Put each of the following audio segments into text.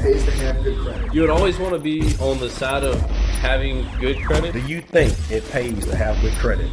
pays to have good credit. You would always want to be on the side of having good credit. Do you think it pays to have good credit?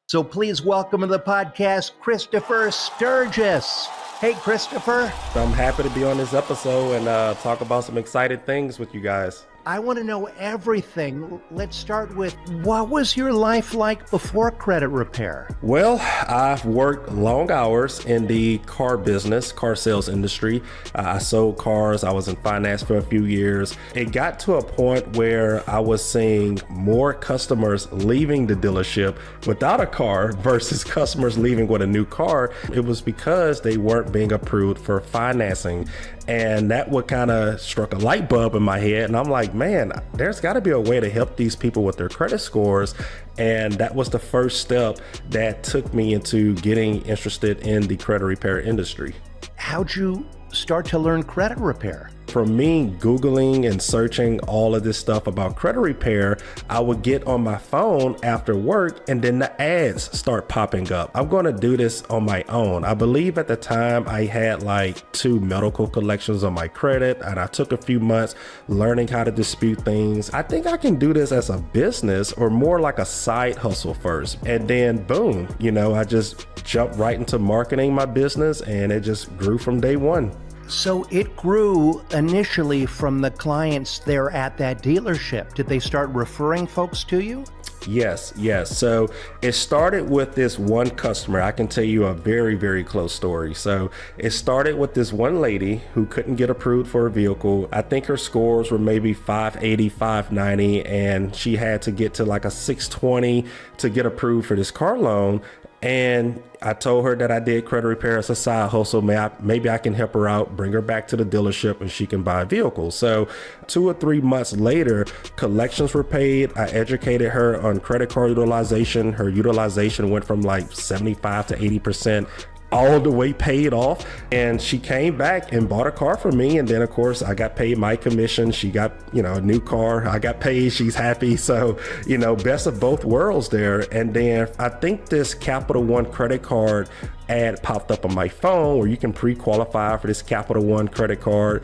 So please welcome to the podcast, Christopher Stirgus. Hey, Christopher. I'm happy to be on this episode and talk about some exciting things with you guys. I want to know everything. Let's start with, what was your life like before credit repair? Well, I've worked long hours in the car business, car sales industry. I sold cars. I was in finance for a few years. It got to a point where I was seeing more customers leaving the dealership without a car versus customers leaving with a new car. It was because they weren't being approved for financing. And that would kind of struck a light bulb in my head. And I'm like, man, there's got to be a way to help these people with their credit scores. And that was the first step that took me into getting interested in the credit repair industry. How'd you start to learn credit repair? For me, Googling and searching all of this stuff about credit repair, I would get on my phone after work and then the ads start popping up. I'm going to do this on my own. I believe at the time I had like 2 medical collections on my credit, and I took a few months learning how to dispute things. I think I can do this as a business or more like a side hustle first. And then boom, I just jumped right into marketing my business, and it just grew from day one. So it grew initially from the clients there at that dealership. Did they start referring folks to you? Yes. So it started with this one customer. I can tell you a very, very close story. So it started with this one lady who couldn't get approved for a vehicle. I think her scores were maybe 580, 590, and she had to get to like a 620 to get approved for this car loan. And I told her that I did credit repair as a side hustle. Maybe I can help her out, bring her back to the dealership, and she can buy a vehicle. So 2 or 3 months later, collections were paid. I educated her on credit card utilization. Her utilization went from like 75 to 80%. All the way paid off, and she came back and bought a car for me. And then of course I got paid my commission. She got a new car. I got paid. She's happy. So best of both worlds there. And then I think this Capital One credit card ad popped up on my phone where you can pre-qualify for this Capital One credit card.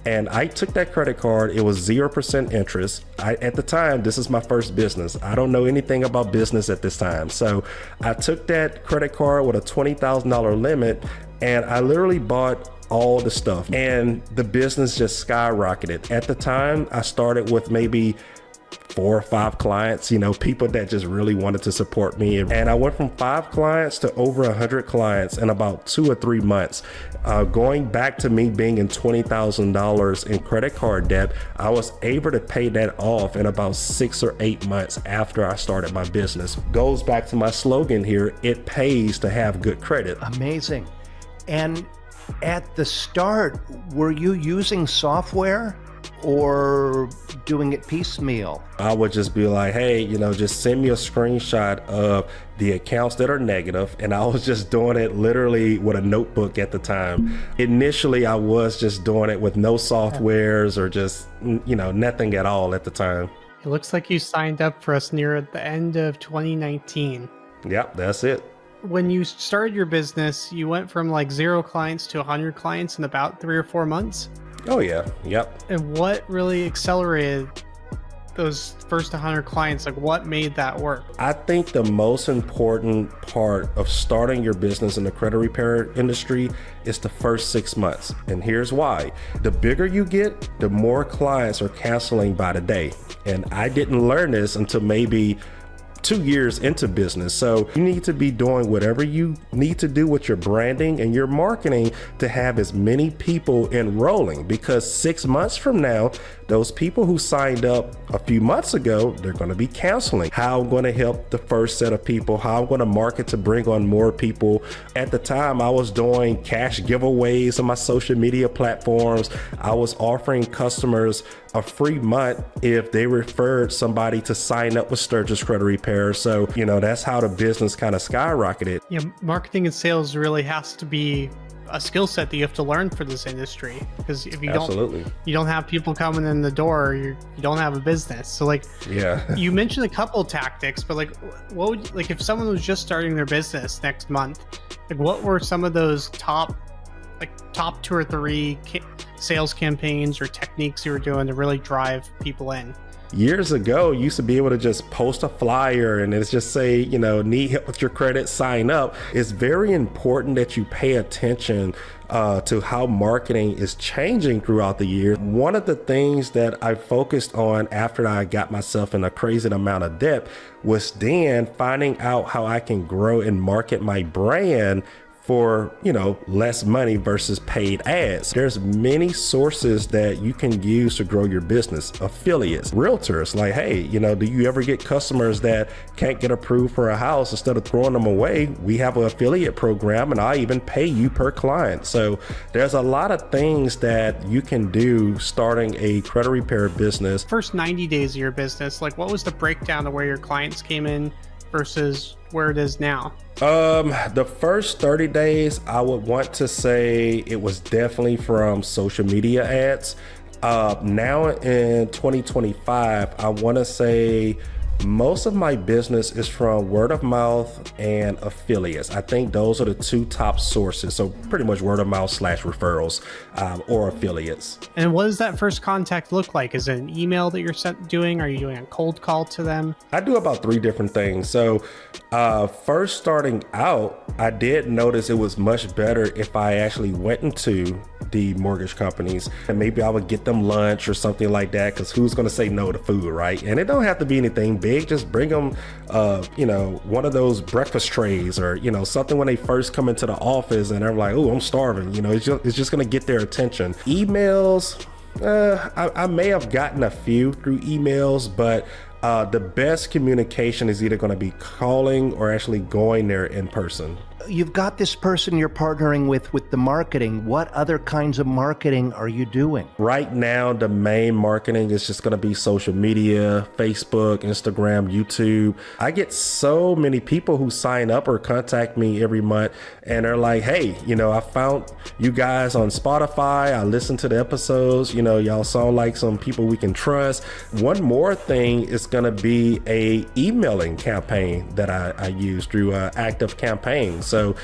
And I took that credit card. It was 0% interest. At the time, this is my first business. I don't know anything about business at this time. So I took that credit card with a $20,000 limit, and I literally bought all the stuff. And the business just skyrocketed. At the time, I started with maybe 4 or 5 clients, people that just really wanted to support me. And I went from 5 clients to over 100 clients in about 2 or 3 months. Going back to me being in $20,000 in credit card debt, I was able to pay that off in about 6 or 8 months after I started my business. Goes back to my slogan here, it pays to have good credit. Amazing. And at the start, were you using software or doing it piecemeal? I would just be like, hey, just send me a screenshot of the accounts that are negative. And I was just doing it literally with a notebook at the time. Initially, I was just doing it with no softwares or just, nothing at all at the time. It looks like you signed up for us near the end of 2019. Yep, that's it. When you started your business, you went from like 0 clients to 100 clients in about 3 or 4 months. Oh yeah, yep. And what really accelerated those first 100 clients? Like, what made that work? I think the most important part of starting your business in the credit repair industry is the first 6 months. And here's why. The bigger you get, the more clients are canceling by the day. And I didn't learn this until maybe 2 years into business. So you need to be doing whatever you need to do with your branding and your marketing to have as many people enrolling, because 6 months from now, those people who signed up a few months ago, they're going to be canceling. How I'm going to help the first set of people, how I'm going to market to bring on more people. At the time, I was doing cash giveaways on my social media platforms. I was offering customers a free month if they referred somebody to sign up with Stirgus Credit Repair. So, that's how the business kind of skyrocketed. Yeah, marketing and sales really has to be a skill set that you have to learn for this industry, because if you don't have people coming in the door, you don't have a business. So you mentioned a couple of tactics, but what would if someone was just starting their business next month, what were some of those top top 2 or 3 sales campaigns or techniques you were doing to really drive people in? Years ago, you used to be able to just post a flyer and it's just say, you know, need help with your credit, sign up. It's very important that you pay attention to how marketing is changing throughout the year. One of the things that I focused on after I got myself in a crazy amount of debt was then finding out how I can grow and market my brand for, you know, less money versus paid ads. There's many sources that you can use to grow your business. Affiliates, realtors, like, hey, you know, do you ever get customers that can't get approved for a house? Instead of throwing them away, we have an affiliate program and I even pay you per client. So there's a lot of things that you can do starting a credit repair business. First 90 days of your business, like what was the breakdown of where your clients came in versus where it is now? The first 30 days, I would want to say it was definitely from social media ads. Now in 2025, I want to say most of my business is from word of mouth and affiliates. I think those are the 2 top sources. So pretty much word of mouth / referrals or affiliates. And what does that first contact look like? Is it an email that you're doing? Are you doing a cold call to them? I do about 3 different things. So first starting out, I did notice it was much better if I actually went into the mortgage companies and maybe I would get them lunch or something like that, because who's going to say no to food, right? And it don't have to be anything big. Just bring them, you know, one of those breakfast trays or, you know, something when they first come into the office and they're like, oh, I'm starving. You know, it's just going to get their attention. Emails, I may have gotten a few through emails, but the best communication is either going to be calling or actually going there in person. You've got this person you're partnering with the marketing. What other kinds of marketing are you doing? Right now, the main marketing is just going to be social media, Facebook, Instagram, YouTube. I get so many people who sign up or contact me every month and they're like, hey, you know, I found you guys on Spotify. I listened to the episodes. You know, y'all sound like some people we can trust. One more thing is going to be a emailing campaign that I use through Active Campaigns. So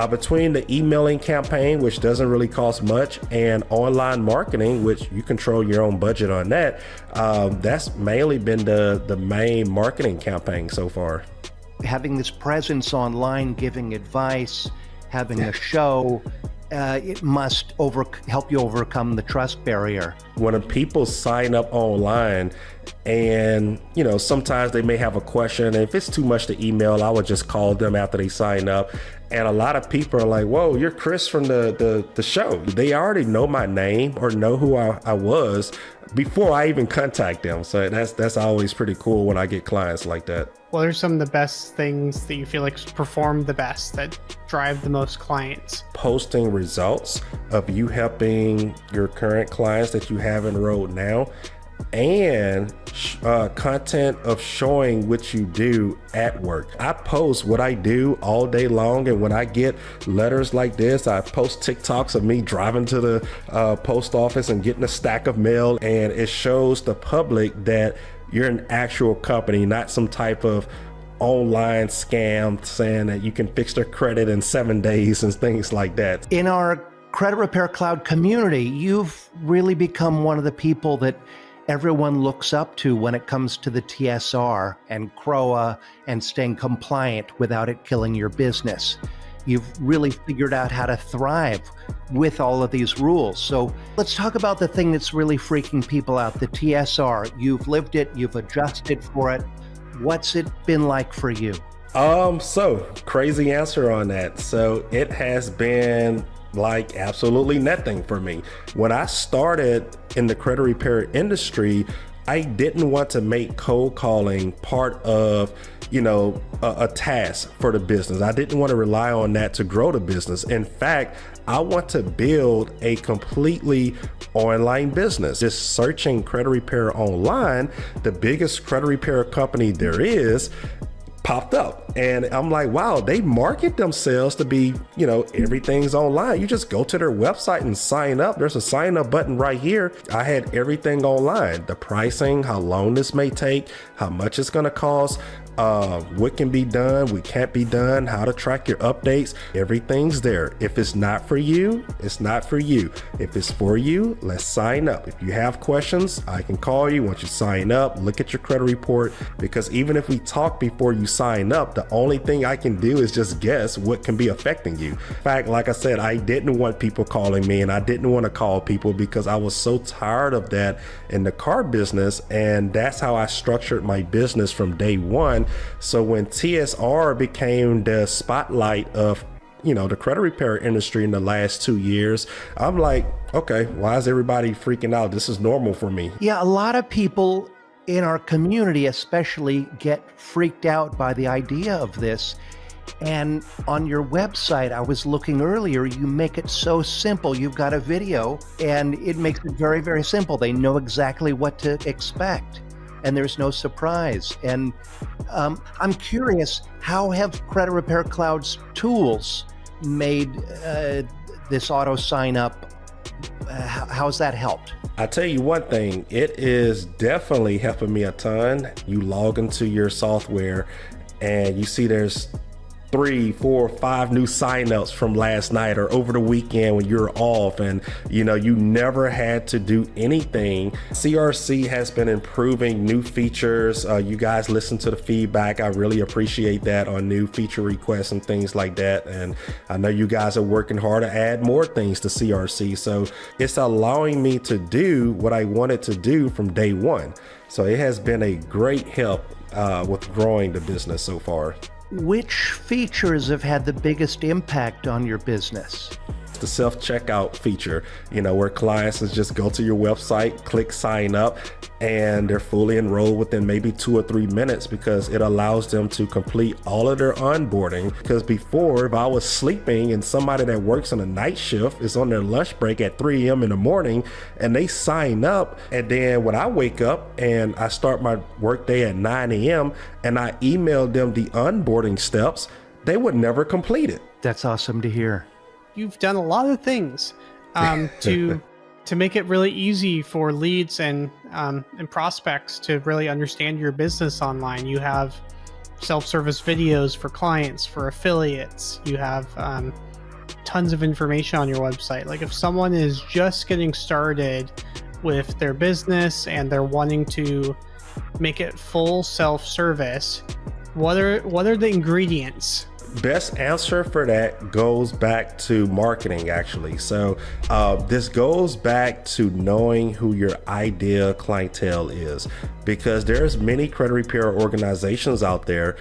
between the emailing campaign, which doesn't really cost much, and online marketing, which you control your own budget on that, that's mainly been the main marketing campaign so far. Having this presence online, giving advice, having a show, it must help you overcome the trust barrier. When people sign up online and, you know, sometimes they may have a question. If it's too much to email, I would just call them after they sign up. And a lot of people are like, whoa, you're Chris from the show. They already know my name or know who I was before I even contact them. So that's always pretty cool when I get clients like that. What are some of the best things that you feel like perform the best, that drive the most clients? Posting results of you helping your current clients that you have enrolled now, and content of showing what you do at work. I post what I do all day long, and when I get letters like this, I post TikToks of me driving to the post office and getting a stack of mail, and it shows the public that you're an actual company, not some type of online scam saying that you can fix their credit in 7 days and things like that. In our Credit Repair Cloud community, you've really become one of the people that everyone looks up to when it comes to the TSR and CROA and staying compliant without it killing your business. You've really figured out how to thrive with all of these rules. So let's talk about the thing that's really freaking people out, the TSR. You've lived it, you've adjusted for it. What's it been like for you? So crazy answer on that. So it has been like absolutely nothing for me. When I started in the credit repair industry, I didn't want to make cold calling part of, you know, a task for the business. I didn't want to rely on that to grow the business. In fact, I want to build a completely online business. Just searching credit repair online, the biggest credit repair company there is popped up, and I'm like, wow, they market themselves to be, you know, everything's online. You just go to their website and sign up. There's a sign up button right here. I had everything online, the pricing, how long this may take, how much it's going to cost, what can be done, what can't be done, how to track your updates. Everything's there. If it's not for you, it's not for you. If it's for you, let's sign up. If you have questions, I can call you once you sign up, look at your credit report, because even if we talk before you sign up, the only thing I can do is just guess what can be affecting you. In fact, like I said, I didn't want people calling me, and I didn't want to call people because I was so tired of that in the car business. And that's how I structured my business from day one. So when TSR became the spotlight of, you know, the credit repair industry in the last 2 years, I'm like, okay, why is everybody freaking out? This is normal for me. Yeah, a lot of people in our community especially get freaked out by the idea of this. And on your website, I was looking earlier, you make it so simple. You've got a video and it makes it very, very simple. They know exactly what to expect and there's no surprise. And I'm curious, how have Credit Repair Cloud's tools made this auto sign up? How's that helped? I tell you one thing, it is definitely helping me a ton. You log into your software and you see there's 3, 4, 5 new signups from last night or over the weekend when you're off, and you know, you never had to do anything. CRC has been improving new features. You guys listen to the feedback. I really appreciate that on new feature requests and things like that. And I know you guys are working hard to add more things to CRC. So it's allowing me to do what I wanted to do from day one. So it has been a great help with growing the business so far. Which features have had the biggest impact on your business? The self-checkout feature, you know, where clients just go to your website, click sign up, and they're fully enrolled within maybe 2 or 3 minutes, because it allows them to complete all of their onboarding. Because before, if I was sleeping and somebody that works on a night shift is on their lunch break at 3 a.m. in the morning and they sign up, and then when I wake up and I start my workday at 9 a.m. and I email them the onboarding steps, they would never complete it. That's awesome to hear. You've done a lot of things to make it really easy for leads and prospects to really understand your business online. You have self-service videos for clients, for affiliates. You have tons of information on your website. Like if someone is just getting started with their business and they're wanting to make it full self-service, what are the ingredients? Best answer for that goes back to marketing, actually. So this goes back to knowing who your ideal clientele is, because there's many credit repair organizations out there.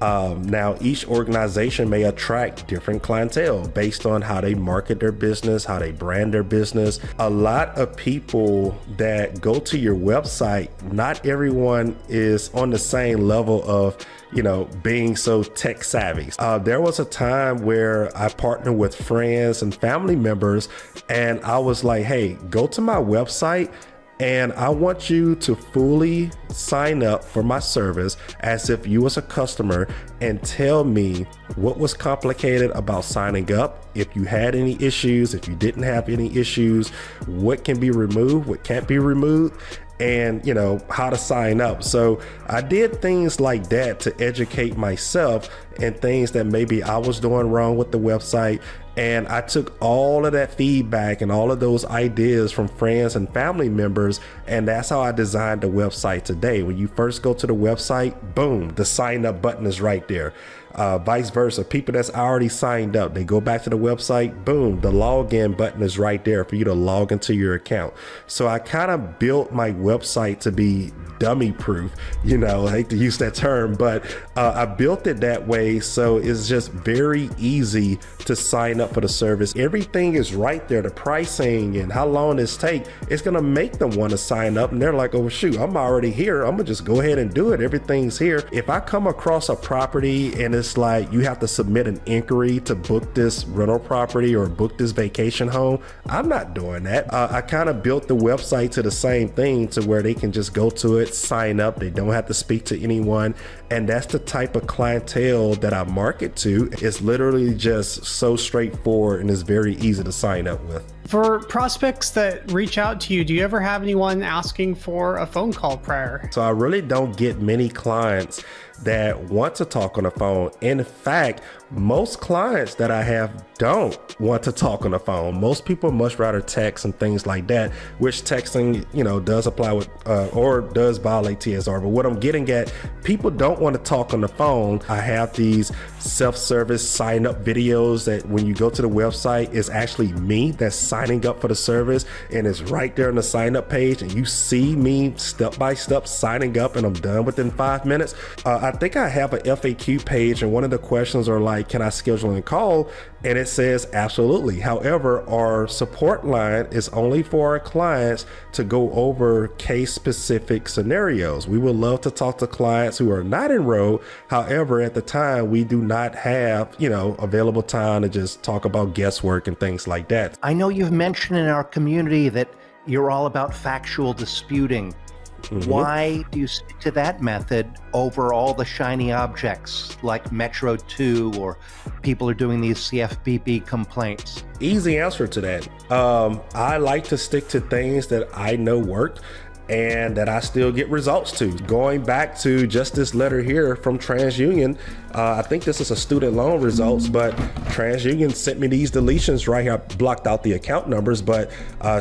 Now each organization may attract different clientele based on how they market their business, how they brand their business. A lot of people that go to your website, not everyone is on the same level of, you know, being so tech savvy. There was a time where I partnered with friends and family members, and I was like, hey, go to my website and I want you to fully sign up for my service as if you was a customer, and tell me what was complicated about signing up, if you had any issues, if you didn't have any issues, what can be removed, what can't be removed, and you know, how to sign up. So I did things like that to educate myself and things that maybe I was doing wrong with the website. And I took all of that feedback and all of those ideas from friends and family members, and that's how I designed the website today. When you first go to the website, boom, the sign up button is right there. Vice versa, people that's already signed up, they go back to the website, boom, the login button is right there for you to log into your account. So I kind of built my website to be dummy proof, you know, I hate to use that term, but I built it that way so it's just very easy to sign up for the service. Everything is right there, the pricing and how long this takes, it's gonna make them want to sign up, and they're like, oh shoot, I'm already here, I'm gonna just go ahead and do it, everything's here. If I come across a property and it's like you have to submit an inquiry to book this rental property or book this vacation home, I'm not doing that. I kind of built the website to the same thing, to where they can just go to it, sign up, they don't have to speak to anyone, and that's the type of clientele that I market to. It's literally just so straightforward and it's very easy to sign up with. For prospects that reach out to you, do you ever have anyone asking for a phone call prior? So I really don't get many clients that want to talk on the phone. In fact, most clients that I have don't want to talk on the phone. Most people much rather text and things like that, which texting, does apply with or does violate TSR. But what I'm getting at, people don't want to talk on the phone. I have these self-service sign up videos that when you go to the website, it's actually me that's signing up for the service, and it's right there on the sign up page, and you see me step by step signing up, and I'm done within 5 minutes. I think I have an FAQ page, and one of the questions are like, can I schedule a call? And it says absolutely. However, our support line is only for our clients to go over case specific scenarios. We would love to talk to clients who are not enrolled. However, at the time, we do not have, available time to just talk about guesswork and things like that. I know you've mentioned in our community that you're all about factual disputing. Mm-hmm. Why do you stick to that method over all the shiny objects like Metro 2 or people are doing these CFPB complaints? Easy answer to that. I like to stick to things that I know work and that I still get results to. Going back to just this letter here from TransUnion, I think this is a student loan results, but TransUnion sent me these deletions right here. I blocked out the account numbers, but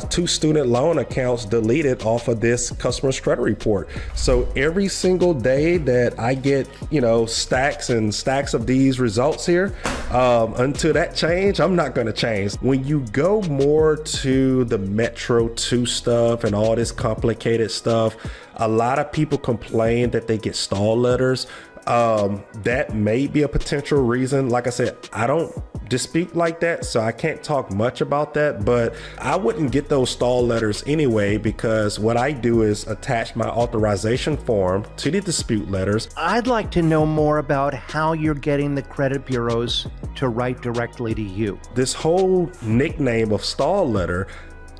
2 student loan accounts deleted off of this customer's credit report. So every single day that I get, stacks and stacks of these results here, until that change, I'm not gonna change. When you go more to the Metro 2 stuff and all this complicated stuff, a lot of people complain that they get stall letters. That may be a potential reason. Like I said, I don't dispute like that, so I can't talk much about that, but I wouldn't get those stall letters anyway, because what I do is attach my authorization form to the dispute letters. I'd like to know more about how you're getting the credit bureaus to write directly to you. This whole nickname of stall letter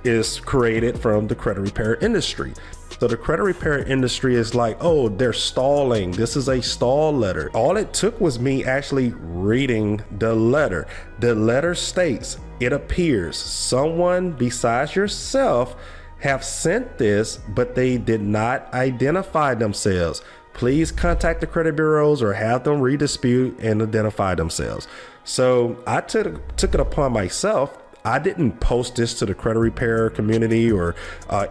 is created from the credit repair industry. So the credit repair industry is like, oh, they're stalling. This is a stall letter. All it took was me actually reading the letter. The letter states, it appears someone besides yourself have sent this, but they did not identify themselves. Please contact the credit bureaus or have them redispute and identify themselves. So I took it upon myself. I didn't post this to the credit repair community or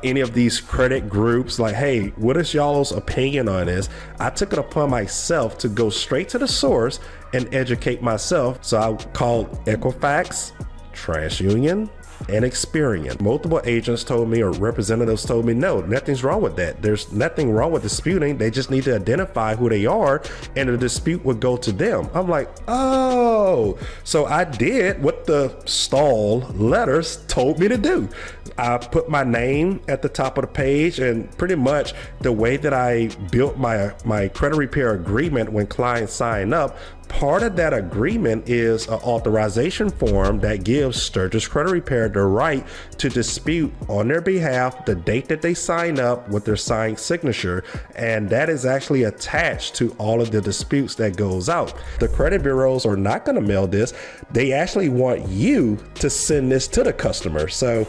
any of these credit groups like, hey, what is y'all's opinion on this? I took it upon myself to go straight to the source and educate myself. So I called Equifax, TransUnion, and Experian. Multiple agents told me, or representatives told me, no, nothing's wrong with that. There's nothing wrong with disputing. They just need to identify who they are and the dispute would go to them. I'm like, oh, so I did what the stall letters told me to do. I put my name at the top of the page, and pretty much the way that I built my credit repair agreement when clients sign up, part of that agreement is an authorization form that gives Stirgus Credit Repair the right to dispute on their behalf the date that they sign up with their signed signature, and that is actually attached to all of the disputes that goes out. The credit bureaus are not going to mail this. They actually want you to send this to the customer. So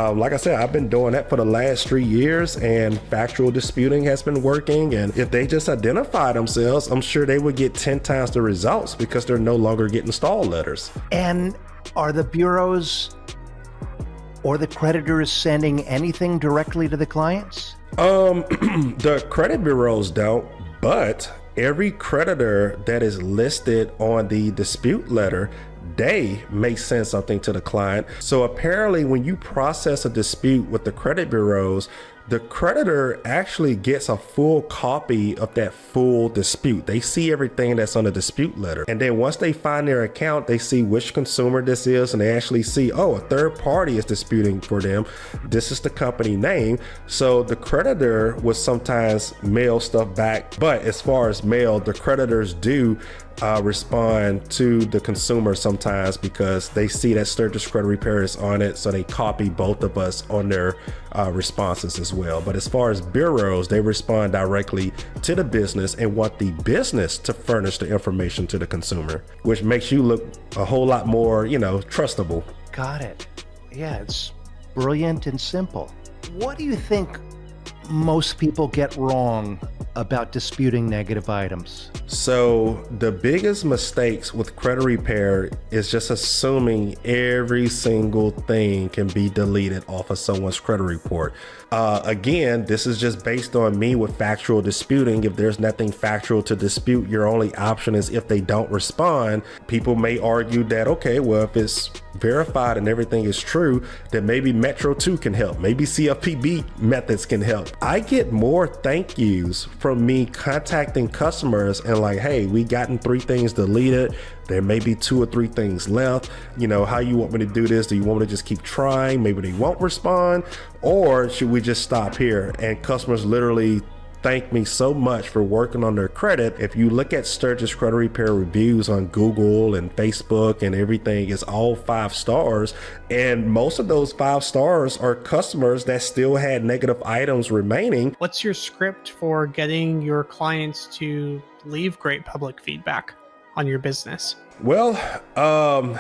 like I said, I've been doing that for the last 3 years, and factual disputing has been working. And if they just identify themselves, I'm sure they would get 10 times the results because they're no longer getting stall letters. And are the bureaus or the creditors sending anything directly to the clients? The credit bureaus don't, but every creditor that is listed on the dispute letter, they may send something to the client. So apparently when you process a dispute with the credit bureaus, the creditor actually gets a full copy of that full dispute. They see everything that's on the dispute letter. And then once they find their account, they see which consumer this is, and they actually see, oh, a third party is disputing for them. This is the company name. So the creditor would sometimes mail stuff back. But as far as mail, the creditors do respond to the consumer sometimes because they see that Stirgus Credit Repair is on it, so they copy both of us on their responses as well. But as far as bureaus, they respond directly to the business and want the business to furnish the information to the consumer, which makes you look a whole lot more, trustable. Got it. Yeah, it's brilliant and simple. What do you think most people get wrong about disputing negative items? So the biggest mistakes with credit repair is just assuming every single thing can be deleted off of someone's credit report. Again, this is just based on me with factual disputing. If there's nothing factual to dispute, your only option is if they don't respond. People may argue that, okay, well, if it's verified and everything is true, then maybe Metro 2 can help. Maybe CFPB methods can help. I get more thank yous from me contacting customers and like, hey, we gotten 3 things deleted. There may be 2 or 3 things left. You know, how you want me to do this? Do you want me to just keep trying? Maybe they won't respond, or should we just stop here? And customers literally thank me so much for working on their credit. If you look at Stirgus Credit Repair reviews on Google and Facebook and everything, it's all 5 stars. And most of those 5 stars are customers that still had negative items remaining. What's your script for getting your clients to leave great public feedback on your business? Well,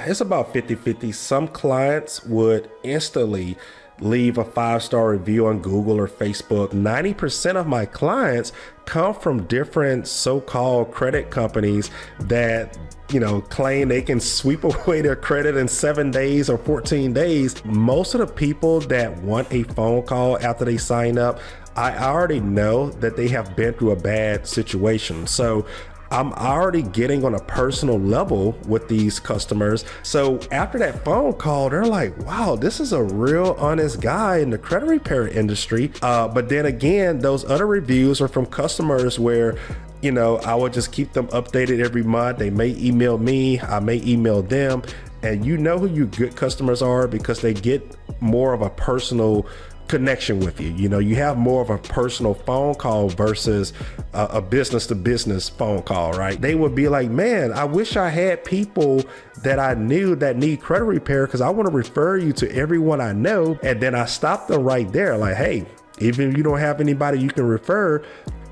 it's about 50-50. Some clients would instantly leave a 5-star review on Google or Facebook. 90% of my clients come from different so-called credit companies that, you know, claim they can sweep away their credit in 7 days or 14 days. Most of the people that want a phone call after they sign up, I already know that they have been through a bad situation. So I'm already getting on a personal level with these customers. So after that phone call, they're like, wow, this is a real honest guy in the credit repair industry. But then again, those other reviews are from customers where, you know, I would just keep them updated every month. They may email me, I may email them. And you know who your good customers are because they get more of a personal connection with you. You know, you have more of a personal phone call versus a business to business phone call, right? They would be like, man, I wish I had people that I knew that need credit repair because I want to refer you to everyone I know. And then I stopped them right there. Like, hey, even if you don't have anybody you can refer,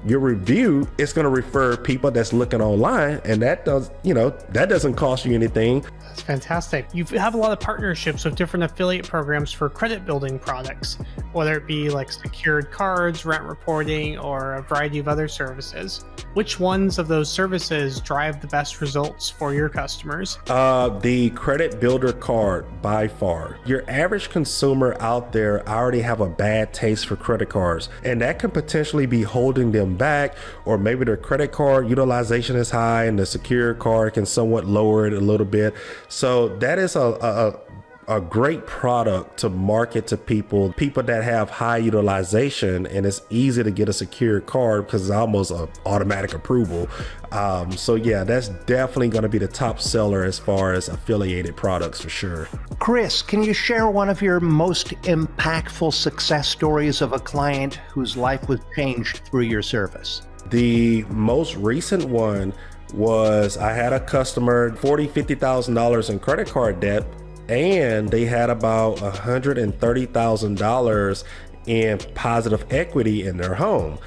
your review is going to refer people that's looking online, and that does, you know, that doesn't cost you anything. That's fantastic. You have a lot of partnerships with different affiliate programs for credit building products, whether it be like secured cards, rent reporting, or a variety of other services. Which ones of those services drive the best results for your customers? The credit builder card by far. Your average consumer out there already have a bad taste for credit cards, and that can potentially be holding them back, or maybe their credit card utilization is high and the secured card can somewhat lower it a little bit. So that is a great product to market to people that have high utilization, and it's easy to get a secured card because it's almost an automatic approval. So yeah, that's definitely going to be the top seller as far as affiliated products for sure. Chris, can you share one of your most impactful success stories of a client whose life was changed through your service? The most recent one was I had a customer, $40,000-$50,000 in credit card debt, and they had about $130,000 in positive equity in their home.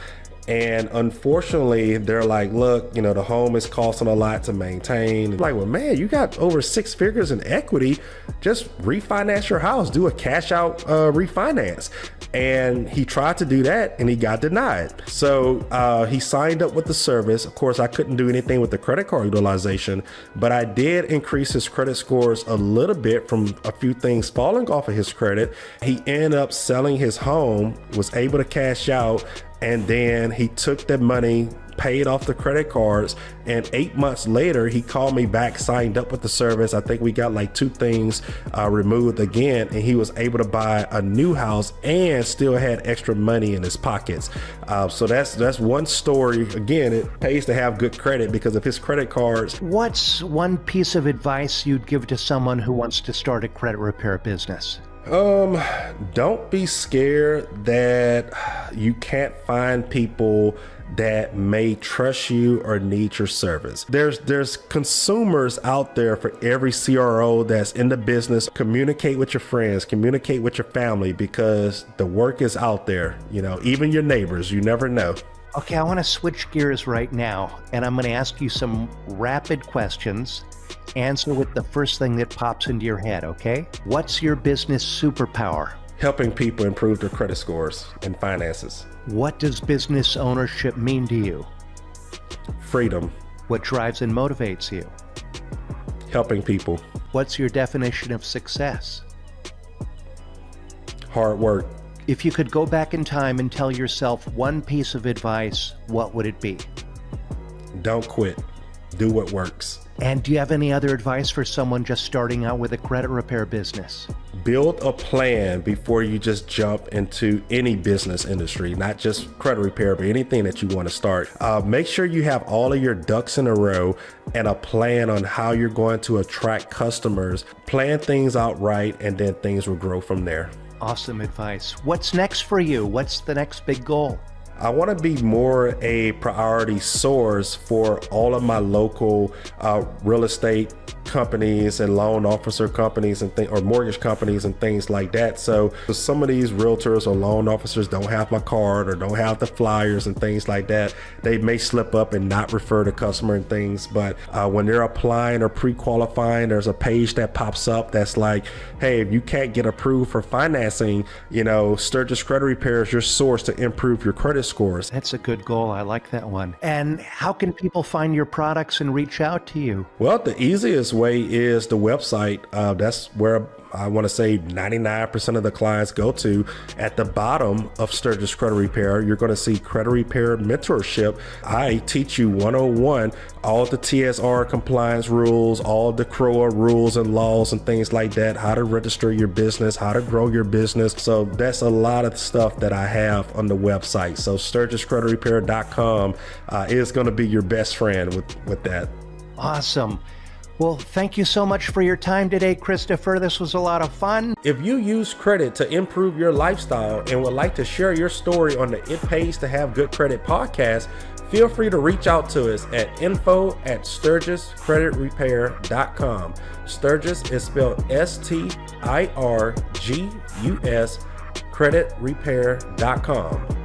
And unfortunately, they're like, look, you know, the home is costing a lot to maintain. Like, well, man, you got over 6 figures in equity. Just refinance your house, do a cash out refinance. And he tried to do that and he got denied. So he signed up with the service. Of course, I couldn't do anything with the credit card utilization, but I did increase his credit scores a little bit from a few things falling off of his credit. He ended up selling his home, was able to cash out, and then he took that money, paid off the credit cards, and 8 months later he called me back, signed up with the service. I think we got like 2 things removed again, and he was able to buy a new house and still had extra money in his pockets. So that's one story. Again, it pays to have good credit because of his credit cards. What's one piece of advice you'd give to someone who wants to start a credit repair business? Don't be scared that you can't find people that may trust you or need your service. There's consumers out there for every CRO that's in the business. Communicate with your friends, communicate with your family, because the work is out there, you know, even your neighbors, you never know. Okay, I want to switch gears right now, and I'm going to ask you some rapid questions. Answer with the first thing that pops into your head, okay? What's your business superpower? Helping people improve their credit scores and finances. What does business ownership mean to you? Freedom. What drives and motivates you? Helping people. What's your definition of success? Hard work. If you could go back in time and tell yourself one piece of advice, what would it be? Don't quit. Do what works. And do you have any other advice for someone just starting out with a credit repair business? Build a plan before you just jump into any business industry, not just credit repair, but anything that you want to start. Make sure you have all of your ducks in a row and a plan on how you're going to attract customers. Plan things out right, and then things will grow from there. Awesome advice. What's next for you? What's the next big goal? I want to be more a priority source for all of my local real estate companies and loan officer companies and or mortgage companies and things like that. So some of these realtors or loan officers don't have my card or don't have the flyers and things like that. They may slip up and not refer the customer and things, but when they're applying or pre-qualifying, there's a page that pops up that's like, hey, if you can't get approved for financing, Stirgus Credit Repair is your source to improve your credit scores. That's a good goal. I like that one. And how can people find your products and reach out to you? Well, the easiest way is the website. That's where I want to say 99% of the clients go to. At the bottom of Stirgus Credit Repair, you're going to see Credit Repair Mentorship. I teach you 101 all the TSR compliance rules, all the CROA rules and laws and things like that, how to register your business, how to grow your business. So that's a lot of stuff that I have on the website. So StirgusCreditRepair.com is going to be your best friend with that. Awesome. Well, thank you so much for your time today, Christopher. This was a lot of fun. If you use credit to improve your lifestyle and would like to share your story on the It Pays to Have Good Credit podcast, feel free to reach out to us at info@StirgusCreditRepair.com. Stirgus is spelled STIRGUS, creditrepair.com.